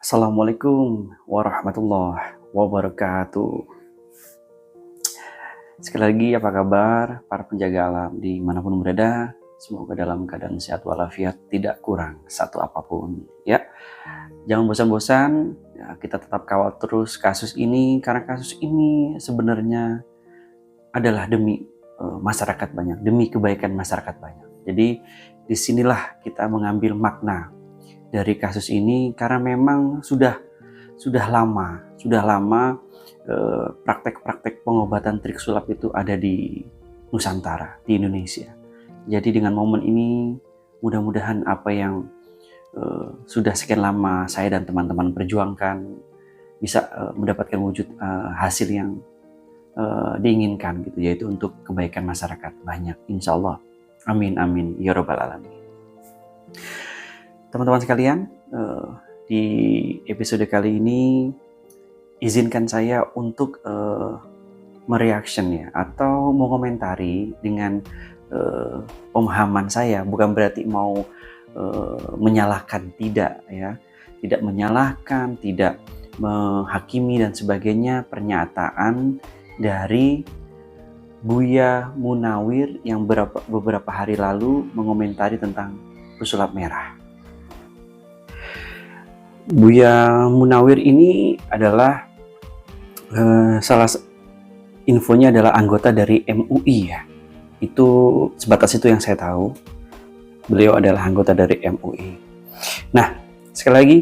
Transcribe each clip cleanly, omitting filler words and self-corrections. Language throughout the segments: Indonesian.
Assalamualaikum warahmatullahi wabarakatuh. Sekali lagi, apa kabar para penjaga alam dimanapun berada? Semoga dalam keadaan sehat walafiat, tidak kurang satu apapun. Ya, jangan bosan-bosan. Ya, kita tetap kawal terus kasus ini karena kasus ini sebenarnya adalah demi masyarakat banyak, demi kebaikan masyarakat banyak. Jadi disinilah kita mengambil makna dari kasus ini karena memang sudah lama praktek-praktek pengobatan trik sulap itu ada di Nusantara, di Indonesia. Jadi dengan momen ini mudah-mudahan apa yang sudah sekian lama saya dan teman-teman perjuangkan bisa mendapatkan wujud hasil yang diinginkan gitu, yaitu untuk kebaikan masyarakat banyak, insya Allah. Amin amin ya robbal alamin. Teman-teman sekalian, di episode kali ini izinkan saya untuk mereaction ya, atau mengomentari dengan pemahaman saya. Bukan berarti mau menyalahkan, tidak ya, tidak menyalahkan, tidak menghakimi dan sebagainya pernyataan dari Buya Munawir yang beberapa hari lalu mengomentari tentang pesulap merah. Buya Munawir ini adalah infonya adalah anggota dari MUI ya. Itu sebatas itu yang saya tahu. Beliau adalah anggota dari MUI. Nah, sekali lagi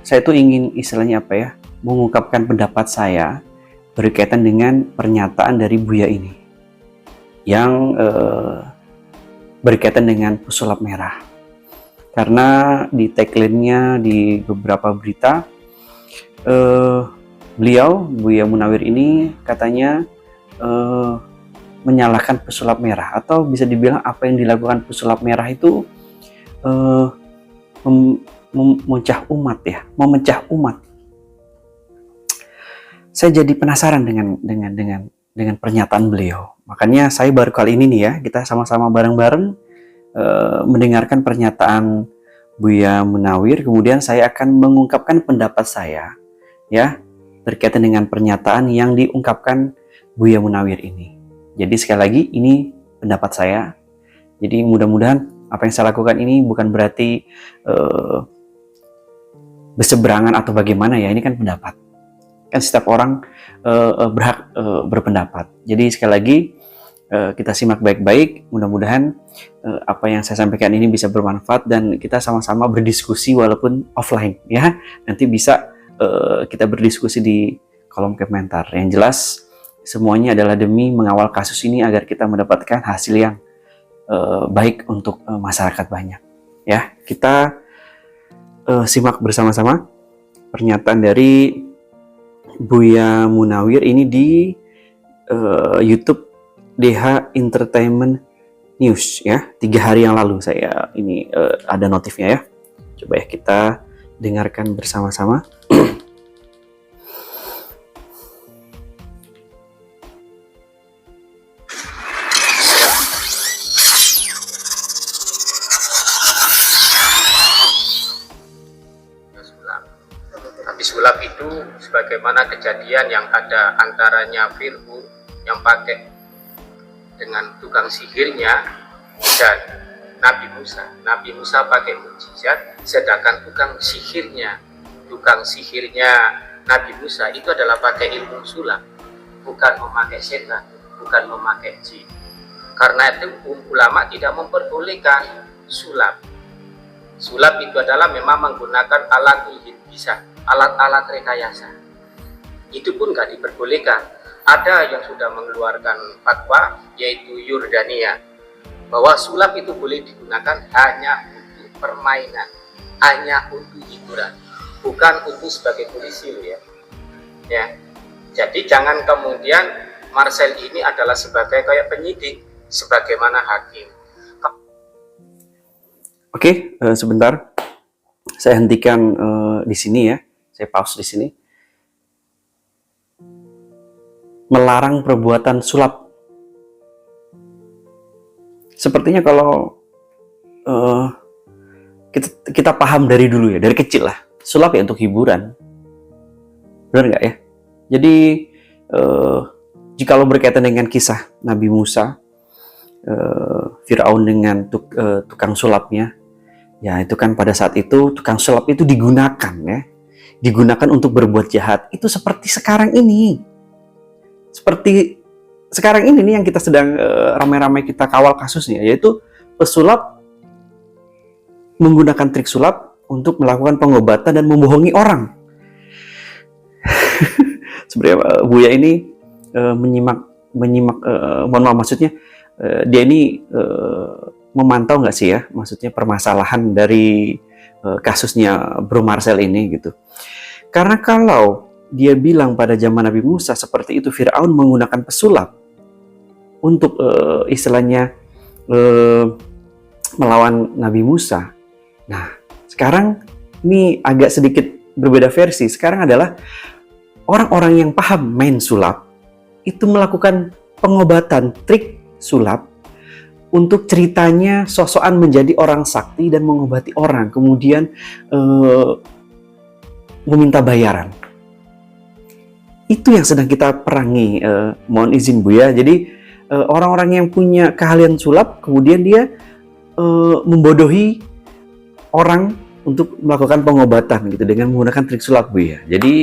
saya tuh ingin istilahnya apa ya, mengungkapkan pendapat saya berkaitan dengan pernyataan dari Buya ini yang berkaitan dengan pesulap merah. Karena di tagline-nya di beberapa berita, beliau, Buya Munawir ini katanya menyalahkan pesulap merah, atau bisa dibilang apa yang dilakukan pesulap merah itu memecah umat ya, memecah umat. Saya jadi penasaran dengan pernyataan beliau. Makanya saya baru kali ini nih ya, kita sama-sama bareng-bareng mendengarkan pernyataan Buya Munawir, kemudian saya akan mengungkapkan pendapat saya ya berkaitan dengan pernyataan yang diungkapkan Buya Munawir ini. Jadi sekali lagi, ini pendapat saya. Jadi mudah-mudahan apa yang saya lakukan ini bukan berarti berseberangan atau bagaimana ya, ini kan pendapat. Kan setiap orang berhak berpendapat. Jadi sekali lagi, kita simak baik-baik, mudah-mudahan apa yang saya sampaikan ini bisa bermanfaat dan kita sama-sama berdiskusi walaupun offline ya. Nanti bisa kita berdiskusi di kolom komentar. Yang jelas semuanya adalah demi mengawal kasus ini agar kita mendapatkan hasil yang baik untuk masyarakat banyak ya. Kita simak bersama-sama pernyataan dari Buya Munawir ini di YouTube DH Entertainment News ya. 3 hari yang lalu saya ini ada notifnya ya. Coba ya kita dengarkan bersama-sama. Tapi sulap itu sebagaimana kejadian yang ada antaranya Fir'aun yang pakai dengan tukang sihirnya dan Nabi Musa. Nabi Musa pakai mukjizat, sedangkan tukang sihirnya Nabi Musa itu adalah pakai ilmu sulap, bukan memakai setan, bukan memakai jin. Karena itu ulama tidak memperbolehkan sulap. Sulap itu adalah memang menggunakan alat bisa, alat-alat rekayasa. Itu pun nggak diperbolehkan. Ada yang sudah mengeluarkan fatwa, yaitu Yordania, bahwa sulap itu boleh digunakan hanya untuk permainan, hanya untuk hiburan, bukan untuk sebagai polisi ya. Jadi jangan kemudian Marcel ini adalah sebagai kayak penyidik, sebagaimana hakim. Oke, sebentar. Saya hentikan di sini ya. Saya pause di sini. Melarang perbuatan sulap. Sepertinya kalau kita paham dari dulu ya, dari kecil lah. sulap ya untuk hiburan. Benar nggak ya? Jadi jikalau berkaitan dengan kisah Nabi Musa, Firaun dengan tukang sulapnya, ya itu kan pada saat itu tukang sulap itu digunakan ya, digunakan untuk berbuat jahat. Itu seperti sekarang ini, seperti sekarang ini nih yang kita sedang ramai-ramai kita kawal kasusnya, yaitu pesulap menggunakan trik sulap untuk melakukan pengobatan dan membohongi orang. Sebenarnya Buya ini menyimak mohon maaf, maksudnya dia ini memantau nggak sih ya, maksudnya permasalahan dari kasusnya Bro Marcel ini gitu. Karena kalau dia bilang pada zaman Nabi Musa seperti itu, Firaun menggunakan pesulap untuk istilahnya melawan Nabi Musa. Nah, sekarang ini agak sedikit berbeda versi. Sekarang adalah orang-orang yang paham main sulap itu melakukan pengobatan trik sulap untuk ceritanya sosokan menjadi orang sakti dan mengobati orang, kemudian meminta bayaran. Itu yang sedang kita perangi, mohon izin Buya. Jadi orang-orang yang punya keahlian sulap kemudian dia membodohi orang untuk melakukan pengobatan gitu dengan menggunakan trik sulap Buya. Jadi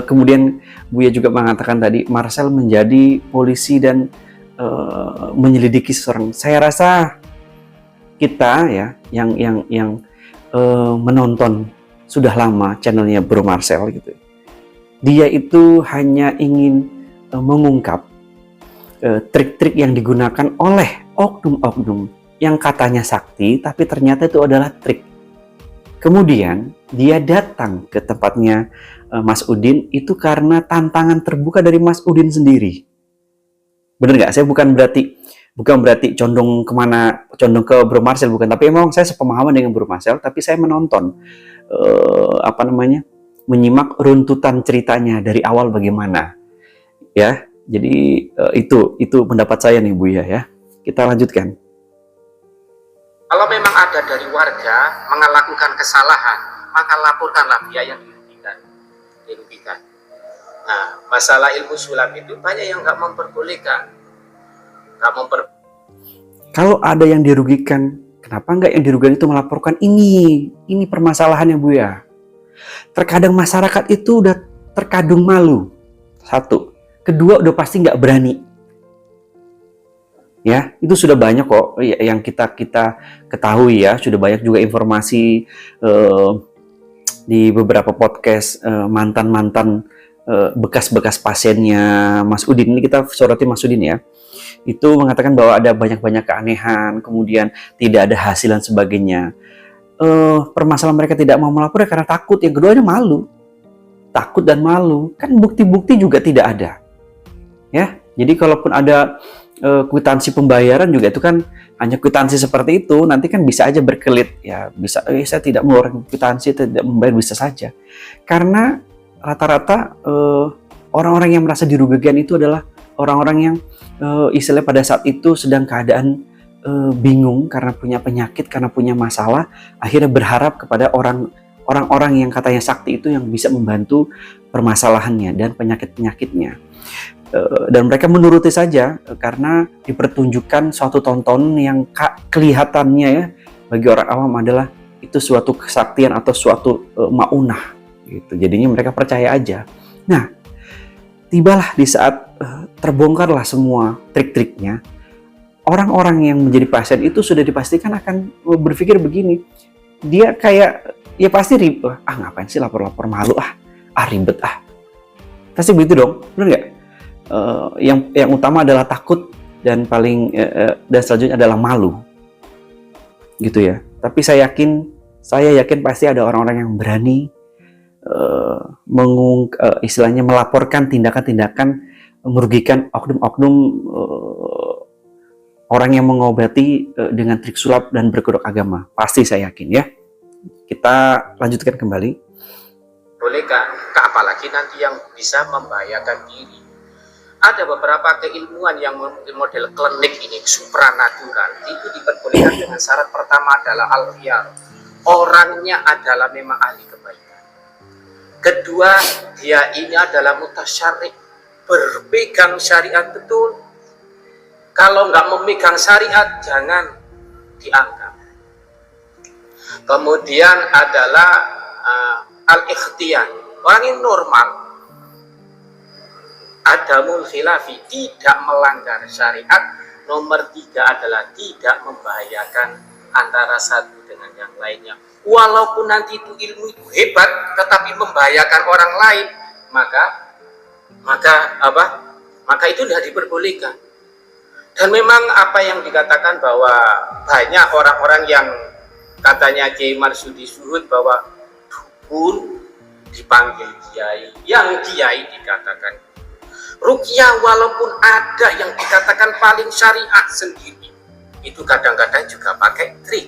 kemudian Buya juga mengatakan tadi Marcel menjadi polisi dan menyelidiki seseorang. Saya rasa kita ya yang menonton sudah lama channelnya Bro Marcel gitu, dia itu hanya ingin mengungkap trik-trik yang digunakan oleh oknum-oknum yang katanya sakti tapi ternyata itu adalah trik. Kemudian dia datang ke tempatnya Mas Udin itu karena tantangan terbuka dari Mas Udin sendiri. Bener nggak? Saya bukan berarti condong ke Bro Marcel, bukan. Tapi emang saya sepemahaman dengan Bro Marcel, tapi saya menonton menyimak runtutan ceritanya dari awal bagaimana. Ya, jadi itu pendapat saya nih Buya ya. Kita lanjutkan. Kalau memang ada dari warga melakukan kesalahan, maka laporkanlah pihak yang dirugikan. Nah, masalah ilmu sulap itu banyak yang nggak memperbolehkan. Kalau ada yang dirugikan, kenapa nggak yang dirugikan itu melaporkan? Ini permasalahannya Buya. Terkadang masyarakat itu udah terkadung malu. Satu. Kedua, udah pasti nggak berani. Ya, itu sudah banyak kok yang kita ketahui ya. Sudah banyak juga informasi di beberapa podcast mantan bekas-bekas pasiennya Mas Udin. Ini kita soroti Mas Udin ya. Itu mengatakan bahwa ada banyak-banyak keanehan, kemudian tidak ada hasil dan sebagainya. Permasalahan mereka tidak mau melapor karena takut. Yang keduanya malu. Takut dan malu. Kan bukti-bukti juga tidak ada. Ya, jadi kalaupun ada kwitansi pembayaran juga itu kan hanya kwitansi seperti itu, nanti kan bisa aja berkelit ya, bisa saya tidak mengeluarkan kwitansi, tidak membayar, bisa saja. Karena rata-rata orang-orang yang merasa dirugikan itu adalah orang-orang yang istilahnya pada saat itu sedang keadaan bingung karena punya penyakit, karena punya masalah, akhirnya berharap kepada orang-orang yang katanya sakti itu yang bisa membantu permasalahannya dan penyakit-penyakitnya. Dan mereka menuruti saja karena dipertunjukkan suatu tontonan yang kelihatannya ya bagi orang awam adalah itu suatu kesaktian atau suatu maunah gitu. Jadinya mereka percaya aja. Nah, tibalah di saat terbongkarlah semua trik-triknya, orang-orang yang menjadi pasien itu sudah dipastikan akan berpikir begini. Dia kayak ya pasti ribet, ngapain sih lapor-lapor, malu ribet pasti begitu dong, benar nggak? Yang utama adalah takut dan dan selanjutnya adalah malu gitu ya. Tapi saya yakin pasti ada orang-orang yang berani istilahnya melaporkan tindakan-tindakan merugikan oknum-oknum orang yang mengobati dengan trik sulap dan berkedok agama. Pasti saya yakin ya. Kita lanjutkan kembali. Bolehkah? Apalagi nanti yang bisa membahayakan diri. Ada beberapa keilmuan yang model klinik ini supranatural itu diperbolehkan dengan syarat pertama adalah al-khiyar, orangnya adalah memang ahli kebaikan. Kedua, dia ini adalah mutasyarrik, berpegang syariat betul. Kalau nggak memegang syariat, jangan dianggap. Kemudian adalah al-ikhtiyar, orang yang normal, adamul khilafi, tidak melanggar syariat. Nomor 3 adalah tidak membahayakan antara satu dengan yang lainnya. Walaupun nanti itu ilmu itu hebat, tetapi membahayakan orang lain, maka itu tidak diperbolehkan. Dan memang apa yang dikatakan bahwa banyak orang-orang yang katanya Kiai Marsudi Suhud bahwa dukun dipanggil kiai, yang kiai dikatakan ruqyah, walaupun ada yang dikatakan paling syariat sendiri, itu kadang-kadang juga pakai trik.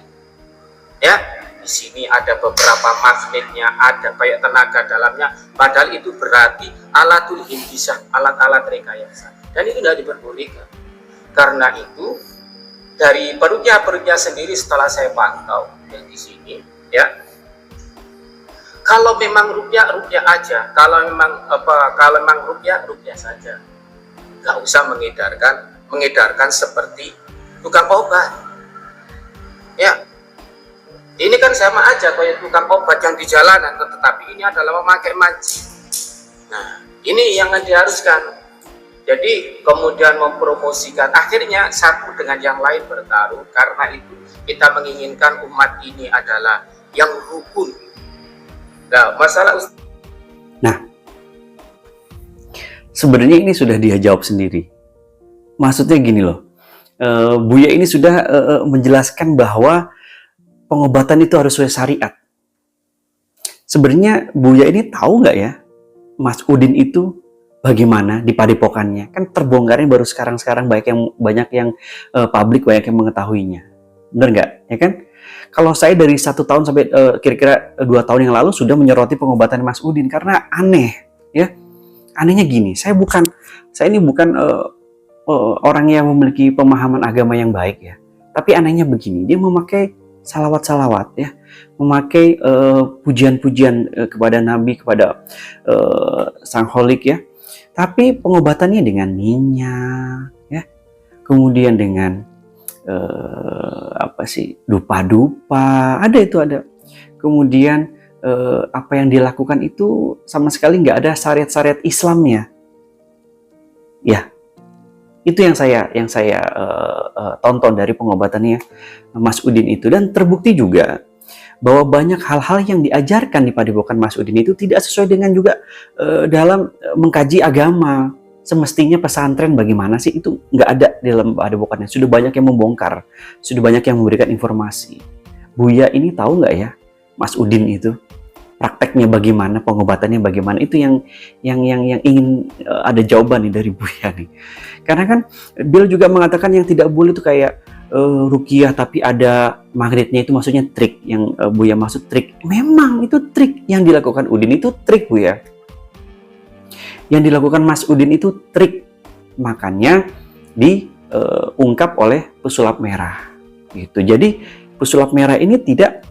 Ya, di sini ada beberapa magnetnya, ada banyak tenaga dalamnya, padahal itu berarti alatul hindisah, alat-alat rekayasa, dan itu tidak diperbolehkan. Karena itu dari peruqyah sendiri setelah saya pantau yang di sini, ya, kalau memang ruqyah aja, kalau memang ruqyah saja, nggak usah mengedarkan seperti tukang obat. Ya, ini kan sama aja kayak tukang obat yang di jalanan, tetapi ini adalah memakai manci. Nah, ini yang diharuskan. Jadi kemudian mempromosikan, akhirnya satu dengan yang lain bertaruh. Karena itu kita menginginkan umat ini adalah yang rukun. Nah, sebenarnya ini sudah dia jawab sendiri. Maksudnya gini loh, Buya ini sudah menjelaskan bahwa pengobatan itu harus sesuai syariat. Sebenarnya Buya ini tahu nggak ya, Mas Udin itu bagaimana di padepokannya? Kan terbongkarnya baru sekarang-sekarang, banyak yang publik, banyak yang mengetahuinya. Benar nggak? Ya kan? Kalau saya dari 1 tahun sampai kira-kira 2 tahun yang lalu sudah menyoroti pengobatan Mas Udin karena aneh, ya. Anehnya gini, saya ini bukan orang yang memiliki pemahaman agama yang baik, ya. Tapi anehnya begini, dia memakai salawat-salawat, ya, memakai pujian-pujian kepada Nabi, kepada Sang Holik, ya. Tapi pengobatannya dengan minyak, ya, kemudian dengan dupa-dupa, ada. Kemudian apa yang dilakukan itu sama sekali nggak ada syariat-syariat Islamnya. Ya, itu yang saya tonton dari pengobatannya Mas Udin itu, dan terbukti juga bahwa banyak hal-hal yang diajarkan di padepokan Mas Udin itu tidak sesuai dengan juga dalam mengkaji agama. Semestinya pesantren bagaimana sih, itu nggak ada di dalam padepokannya. Sudah banyak yang membongkar, sudah banyak yang memberikan informasi. Buya ini tahu nggak ya, Mas Udin itu prakteknya bagaimana, pengobatannya bagaimana? Itu yang ingin ada jawaban nih dari Buya nih. Karena kan Bill juga mengatakan yang tidak boleh itu kayak ruqyah tapi ada magnetnya, itu maksudnya trik. Yang Buya maksud trik. Memang itu trik yang dilakukan Udin, itu trik Buya. Yang dilakukan Mas Udin itu trik. Makanya diungkap oleh pesulap merah. Gitu. Jadi pesulap merah ini tidak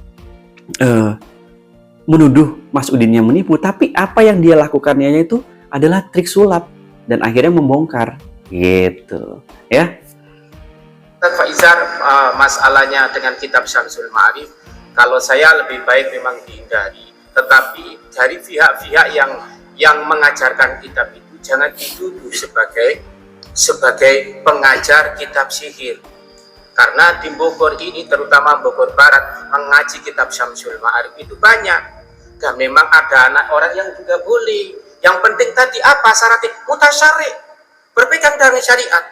menuduh Mas Udinnya menipu, tapi apa yang dia lakukannya itu adalah trik sulap dan akhirnya membongkar. Gitu. Ya. Ustaz Faizar, masalahnya dengan kitab Syamsul Ma'arif, kalau saya lebih baik memang dihindari. Tetapi dari pihak-pihak yang mengajarkan kitab itu jangan dituduh sebagai pengajar kitab sihir. Karena di Bogor ini, terutama Bogor Barat, mengaji kitab Syamsul Ma'arif itu banyak. Dan memang ada anak orang yang juga boleh. Yang penting tadi apa? Syaratnya mutasyarrik, berpegang dengan syariat.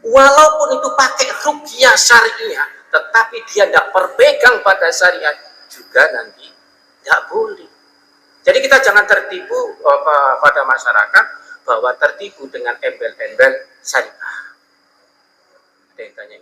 Walaupun itu pakai ruqyah syariah, tetapi dia tidak berpegang pada syariat, juga nanti tidak boleh. Jadi kita jangan tertipu pada masyarakat bahwa tertipu dengan embel-embel syariah. Ada yang tanya.